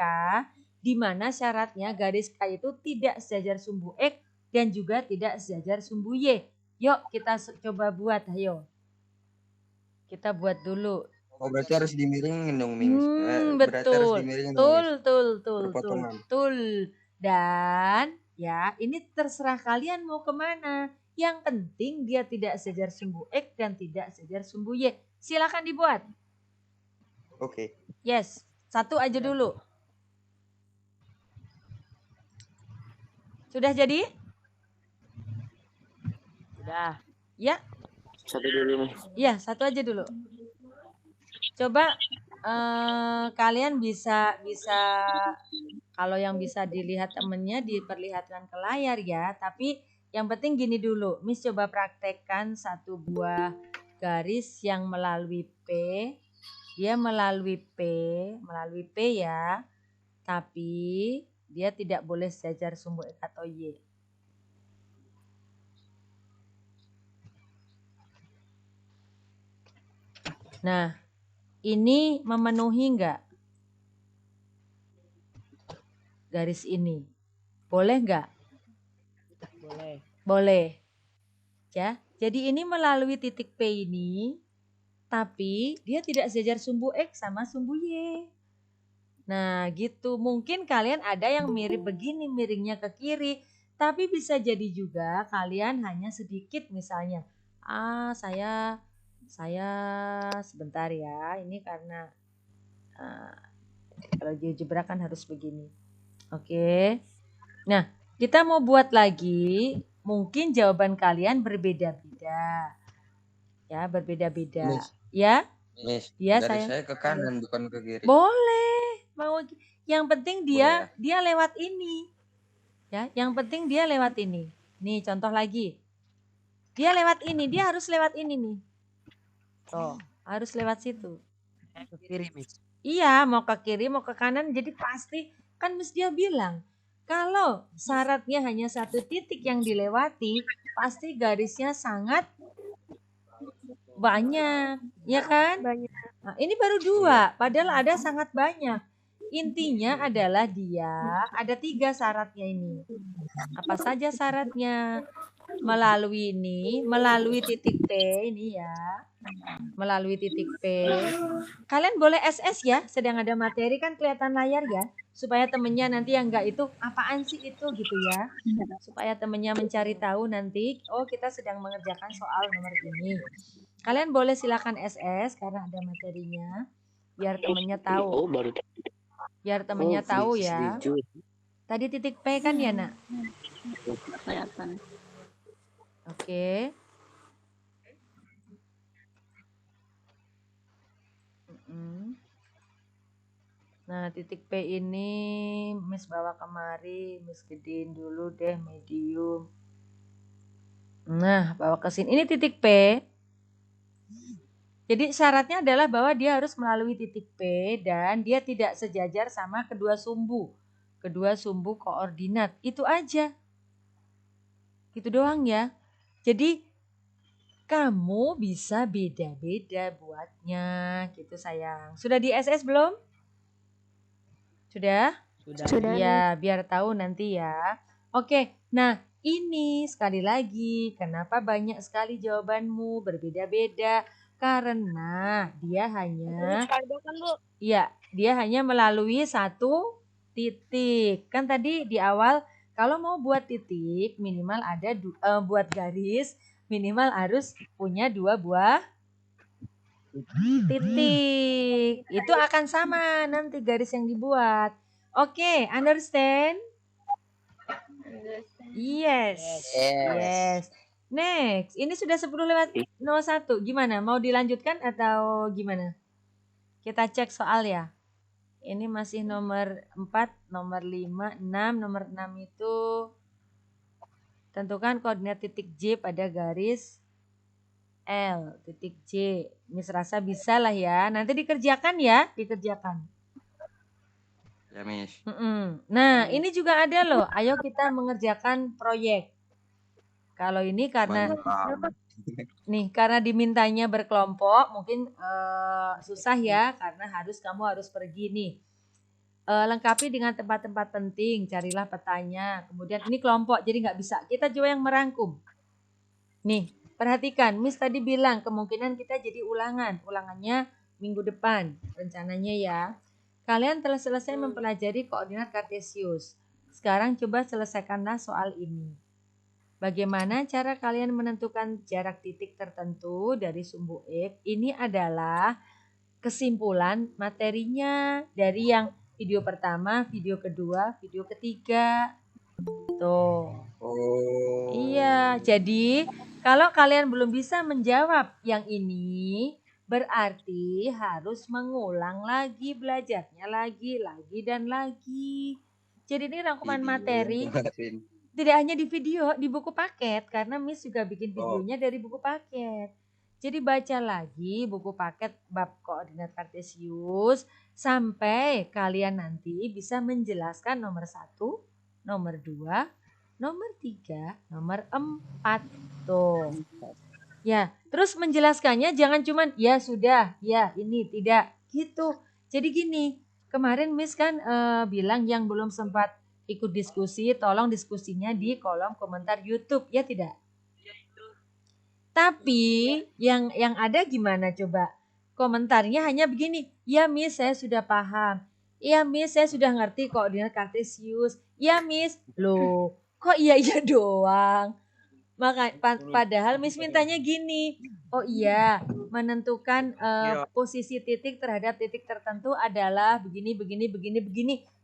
Di mana syaratnya garis K itu tidak sejajar sumbu X dan juga tidak sejajar sumbu Y. Yuk kita coba buat, ayo. Kita buat dulu. Oh, berarti harus dimiringin dong, Miss. Berarti harus Betul. dimiringin dong, Miss. Betul. Dan ya ini terserah kalian mau kemana. Yang penting dia tidak sejajar sumbu X dan tidak sejajar sumbu Y. Silakan dibuat. Oke. Yes, satu aja dulu. Sudah jadi? Sudah. Ya? Satu dulu, Miss. Ya, satu aja dulu. Coba kalian bisa kalau yang bisa dilihat temennya diperlihatkan ke layar ya. Tapi yang penting gini dulu, Miss coba praktekkan satu buah garis yang melalui P, dia melalui P ya, tapi dia tidak boleh sejajar sumbu X atau Y. Nah, ini memenuhi enggak garis ini? Boleh enggak? Boleh. Boleh. Ya, jadi ini melalui titik P ini, tapi dia tidak sejajar sumbu X sama sumbu Y. Nah, gitu. Mungkin kalian ada yang mirip begini, miringnya ke kiri, tapi bisa jadi juga kalian hanya sedikit misalnya. Saya sebentar ya. Ini karena kalau GeoGebra kan harus begini. Oke. Nah, kita mau buat lagi. Mungkin jawaban kalian berbeda-beda. Ya, berbeda-beda. Miss, Ya? Miss, Ya, garis saya. saya ke kanan bukan ke kiri. Boleh. Mau yang penting Boleh dia lewat ini. Ya, yang penting dia lewat ini. Nih, contoh lagi. Dia lewat ini, dia harus lewat ini nih. Tuh, harus lewat situ. Ke kiri, Miss. Iya, mau ke kiri, mau ke kanan, jadi pasti kan Miss dia bilang, kalau syaratnya hanya satu titik yang dilewati, pasti garisnya sangat banyak, ya kan? Banyak. Nah, ini baru 2, padahal ada sangat banyak. Intinya adalah dia ada 3 syaratnya ini. Apa saja syaratnya? Melalui ini, melalui titik P ini ya. Melalui titik P. Kalian boleh SS ya, sedang ada materi kan kelihatan layar ya. Supaya temennya nanti yang enggak itu, apaan sih itu gitu ya. Supaya temennya mencari tahu nanti, oh kita sedang mengerjakan soal nomor ini. Kalian boleh silakan SS karena ada materinya. Biar temennya tahu. Biar temennya tahu ya. Tadi titik P kan ya nak? Kelihatan. Oke. Nah, titik P ini Miss bawa kemari, Miss gedein dulu deh medium. Nah, bawa ke sini. Ini titik P. Jadi syaratnya adalah bahwa dia harus melalui titik P dan dia tidak sejajar sama kedua sumbu. Kedua sumbu koordinat. Itu aja. Gitu doang ya. Jadi kamu bisa beda-beda buatnya gitu sayang. Sudah di SS belum? Sudah? Sudah. Ya, biar tahu nanti ya. Oke, nah ini sekali lagi, kenapa banyak sekali jawabanmu berbeda-beda? Karena dia hanya, dia hanya melalui satu titik. Kan tadi di awal, kalau mau buat titik minimal ada buat garis minimal harus punya 2 buah titik. Itu akan sama nanti garis yang dibuat. Oke, understand? Yes. Yes. Next, ini sudah 10:01. Gimana? Mau dilanjutkan atau gimana? Kita cek soal ya. Ini masih nomor 4, nomor 5, 6. Nomor 6 itu tentukan koordinat titik J pada garis L, titik J. Miss rasa bisa lah ya. Nanti dikerjakan ya, dikerjakan. Ya, Miss. Nah, ini juga ada loh. Ayo kita mengerjakan proyek. Kalau ini karena karena dimintanya berkelompok, mungkin susah ya karena kamu harus pergi nih. Lengkapi dengan tempat-tempat penting, carilah petanya. Kemudian ini kelompok, jadi nggak bisa. Kita coba yang merangkum. Nih, perhatikan, Miss tadi bilang kemungkinan kita jadi ulangan. Ulangannya minggu depan rencananya ya. Kalian telah selesai mempelajari koordinat kartesius. Sekarang coba selesaikanlah soal ini. Bagaimana cara kalian menentukan jarak titik tertentu dari sumbu X? Ini adalah kesimpulan materinya dari yang video pertama, video kedua, video ketiga. Tuh. Oh. Iya, jadi kalau kalian belum bisa menjawab yang ini, berarti harus mengulang lagi belajarnya lagi dan lagi. Jadi ini rangkuman materi tidak hanya di video, di buku paket karena Miss juga bikin videonya dari buku paket. Jadi baca lagi buku paket bab koordinat kartesius sampai kalian nanti bisa menjelaskan nomor 1, nomor 2, nomor 3, nomor 4. Tuh. Ya, terus menjelaskannya jangan cuman ya sudah, ya ini tidak gitu. Jadi gini, kemarin Miss kan bilang yang belum sempat ikut diskusi, tolong diskusinya di kolom komentar YouTube, ya tidak? Tapi yang ada gimana coba? Komentarnya hanya begini, ya Miss saya sudah paham. Ya Miss saya sudah ngerti koordinat kartesius. Ya Miss, loh kok iya doang? Padahal Miss mintanya gini, oh iya menentukan posisi titik terhadap titik tertentu adalah begini.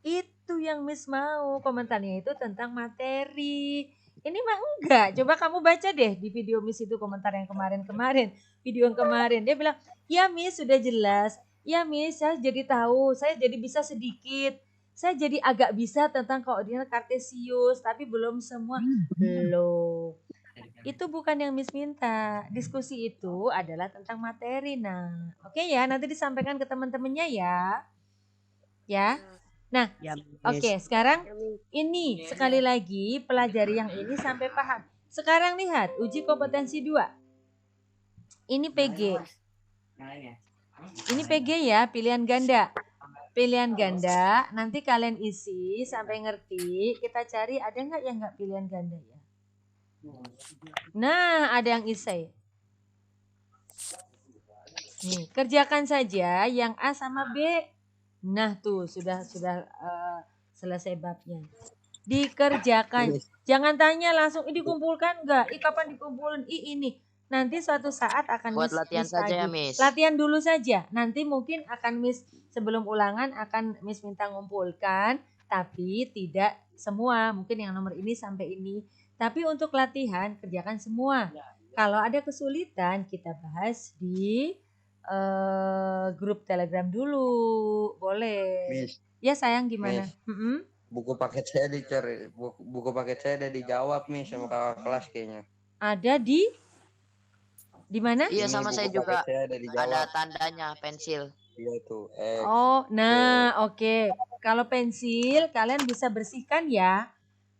Itu yang Miss mau, komentarnya itu tentang materi. Ini mah enggak, coba kamu baca deh di video Miss itu komentar yang kemarin. Video yang kemarin, dia bilang, ya Miss sudah jelas, ya Miss saya jadi tahu, saya jadi bisa sedikit. Saya jadi agak bisa tentang koordinat kartesius, tapi belum semua. Belum. Itu bukan yang Miss minta. Diskusi itu adalah tentang materi. Nah, oke ya, nanti disampaikan ke teman-temannya ya. Ya. Nah, Ya, oke, sekarang ini sekali lagi pelajari yang ini sampai paham. Sekarang lihat uji kompetensi 2. Ini PG. Ini PG ya, pilihan ganda. Pilihan ganda, nanti kalian isi sampai ngerti. Kita cari ada nggak yang nggak pilihan ganda ya? Nah, ada yang isai. Nih, kerjakan saja yang A sama B. Nah, tuh sudah selesai babnya. Dikerjakan. Jangan tanya langsung, dikumpulkan enggak? Kapan dikumpulin? Ini. Nanti suatu saat akan Buat latihan saja ya, Miss. Latihan dulu saja. Nanti mungkin akan Miss sebelum ulangan akan Miss minta ngumpulkan, tapi tidak semua. Mungkin yang nomor ini sampai ini. Tapi untuk latihan kerjakan semua. Kalau ada kesulitan kita bahas di grup Telegram dulu. Boleh. Miss. Ya sayang gimana? Miss. Buku paket saya dicari, buku paket saya ada dijawab nih sama kakak kelas kayaknya. Ada di mana? Iya, Ini sama buku saya paket juga. saya ada dijawab. Ada tandanya pensil. Iya tuh. Oh, nah oke. Kalau pensil kalian bisa bersihkan ya.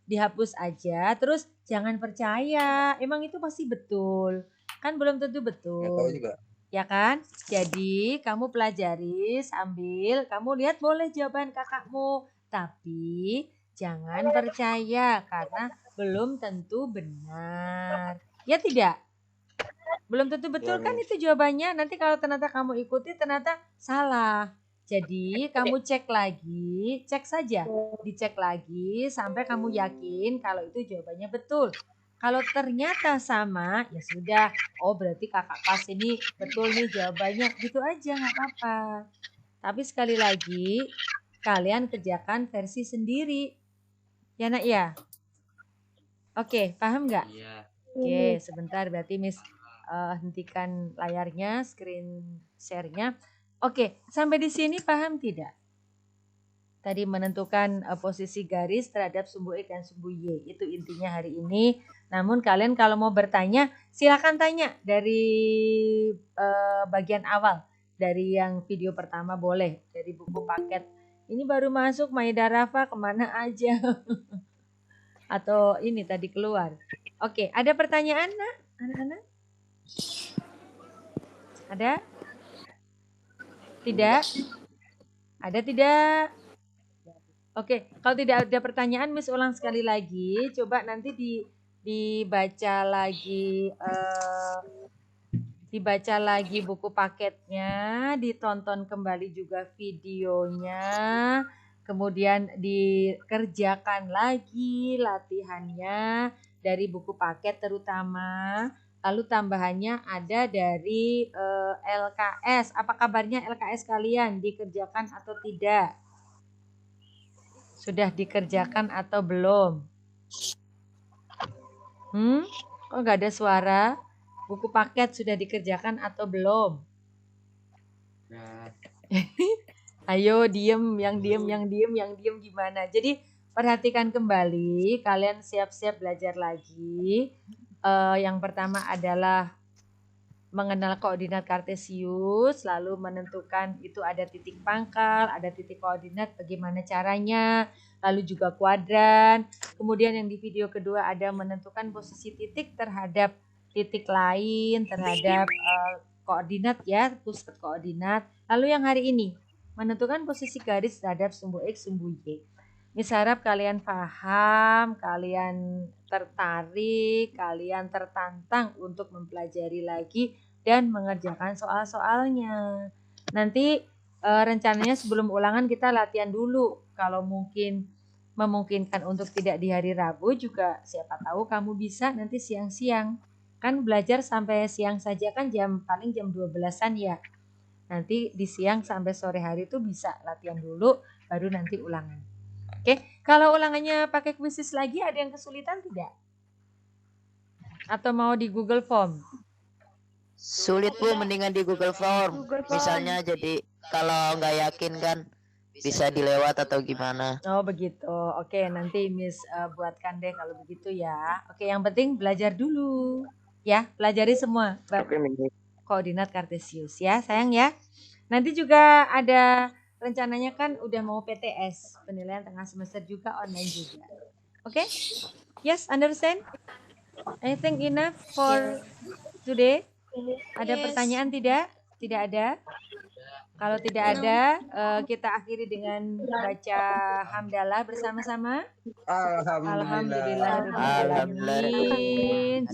Dihapus aja. Terus jangan percaya. Emang itu pasti betul. Kan belum tentu betul. Nggak tahu juga. Ya kan? Jadi kamu pelajari sambil kamu lihat boleh jawaban kakakmu. Tapi jangan percaya karena belum tentu benar. Ya tidak? Belum tentu betul Ya, kan itu jawabannya. Nanti kalau ternyata kamu ikuti ternyata salah. Jadi kamu cek lagi, cek saja. Dicek lagi sampai kamu yakin kalau itu jawabannya betul. Kalau ternyata sama, ya sudah. Oh berarti kakak pas ini betul nih jawabannya. Gitu aja nggak apa-apa. Tapi sekali lagi, kalian kerjakan versi sendiri. Ya nak ya? Oke, paham nggak? Iya. Oke, sebentar berarti Miss hentikan layarnya, screen share-nya. Oke, sampai di sini paham tidak? Tadi menentukan posisi garis terhadap sumbu X dan sumbu Y. Itu intinya hari ini. Namun kalian kalau mau bertanya, silakan tanya dari bagian awal. Dari yang video pertama boleh. Dari buku paket. Ini baru masuk, Maida Rafa kemana aja? Atau ini tadi keluar. Oke, ada pertanyaan nak? Anak-anak? Ada? Tidak? Ada tidak? Oke, kalau tidak ada pertanyaan, Miss ulang sekali lagi. Coba nanti dibaca lagi buku paketnya, ditonton kembali juga videonya, kemudian dikerjakan lagi latihannya dari buku paket terutama. Lalu tambahannya ada dari LKS. Apa kabarnya LKS kalian? Dikerjakan atau tidak? Sudah dikerjakan atau belum? Kok nggak ada suara? Buku paket sudah dikerjakan atau belum? Ayo diem gimana? Jadi perhatikan kembali, kalian siap-siap belajar lagi. Yang pertama adalah mengenal koordinat kartesius, lalu menentukan itu ada titik pangkal, ada titik koordinat, bagaimana caranya, lalu juga kuadran. Kemudian yang di video kedua ada menentukan posisi titik terhadap titik lain, terhadap koordinat ya, pusat koordinat. Lalu yang hari ini menentukan posisi garis terhadap sumbu X, sumbu Y. Miss harap kalian paham, kalian tertarik, kalian tertantang untuk mempelajari lagi dan mengerjakan soal-soalnya. Nanti rencananya sebelum ulangan kita latihan dulu. Kalau mungkin memungkinkan untuk tidak di hari Rabu juga, siapa tahu kamu bisa nanti siang-siang. Kan belajar sampai siang saja kan paling jam 12-an ya. Nanti di siang sampai sore hari itu bisa latihan dulu, baru nanti ulangan. Oke, kalau ulangannya pakai kuisis lagi ada yang kesulitan tidak? Atau mau di Google Form? Sulit Bu, mendingan di Google Form. Misalnya jadi kalau nggak yakin kan bisa dilewat atau gimana. Oh begitu. Oke, nanti Miss buatkan deh kalau begitu ya. Oke, yang penting belajar dulu. Ya, pelajari semua koordinat kartesius ya, sayang ya. Nanti juga ada rencananya kan udah mau PTS, penilaian tengah semester juga online juga. Oke? Yes, understand? Anything enough for today? Ada pertanyaan tidak? Tidak ada? Kalau tidak ada, kita akhiri dengan baca hamdalah bersama-sama. Alhamdulillahirrahmanirrahim.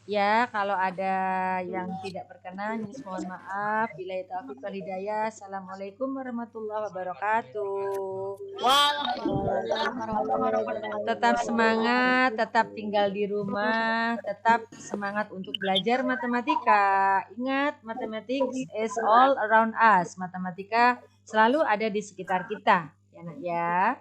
Ya, kalau ada yang tidak berkenan, mohon maaf. Billahi taufiq wal hidayah. Assalamualaikum warahmatullahi wabarakatuh. Tetap semangat, tetap tinggal di rumah, tetap semangat untuk belajar matematika. Ingat, mathematics is all around us. Matematika selalu ada di sekitar kita. Ya, Nak ya.